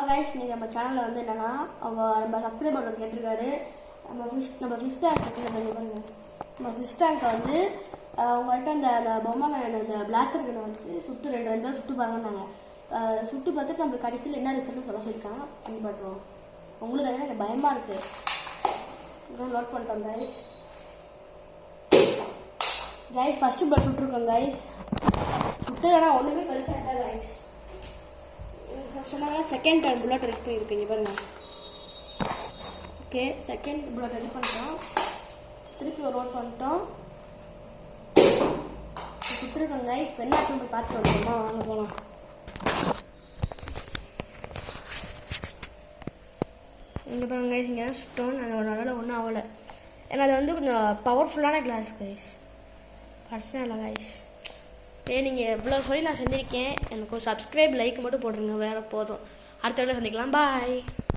Guys நீங்கள் நம்ம சேனலில் வந்து என்னென்னா நம்ம சப்ஸ்கிரைபர் கேட்டிருக்காரு. நம்ம ஃபிஷ் டேங்க் இருக்குல்ல, நம்ம ஃபிஷ் டேங்கை வந்து உங்கள்கிட்ட இந்த பொம்மை இந்த பிளாஸ்டர் கண்ணை வந்து சுட்டு ரெண்டு சுட்டு பாருங்கன்னாங்க. சுட்டு பார்த்துட்டு நம்மளுக்கு கடைசியில் என்ன ரிசல்ட்னு சொல்லியிருக்காங்க. பண்ணி பார்த்துருவோம். உங்களுக்கு எனக்கு பயமாக இருக்குது. நோட் பண்ணிட்டோம் கைஸ் ஃபஸ்ட்டு பட் சுட்டுருக்கோம் கைஸ். சுட்டு ஆனால் ஒன்றுமே பெருசாக இல்லை கைஸ். சொன்னாங்கன்னா செகண்ட் டைம் புல்லட் ரெடி பண்ணியிருக்கீங்க பாருங்க. ஓகே, செகண்ட் புல்லட் ரெடி பண்ணிட்டோம். திருப்பி ஒரு ரோட் பண்ணிட்டோம். சுற்றுருக்கோம் கைஸ். பெண்ணாட்டம் போய் பார்த்துட்டு வந்துடுமா, வாங்க போகலாம். இங்கே பாருங்க கைஸ், இங்கே தான் சுட்டோம். நான் ஒரு நாளில் ஒன்றும் ஆகலை. ஏன்னா அது வந்து கொஞ்சம் பவர்ஃபுல்லான கிளாஸ் கைஸ், பிரச்சனை இல்லை கைஸ். நீங்கள் இவ்வளோ சொல்லி நான் செஞ்சுருக்கேன். எனக்கு ஒரு சப்ஸ்கிரைப் லைக் மட்டும் போட்டுருங்க, வேறு போதும். அடுத்த வீடியோவில் சந்திக்கலாம். பாய்.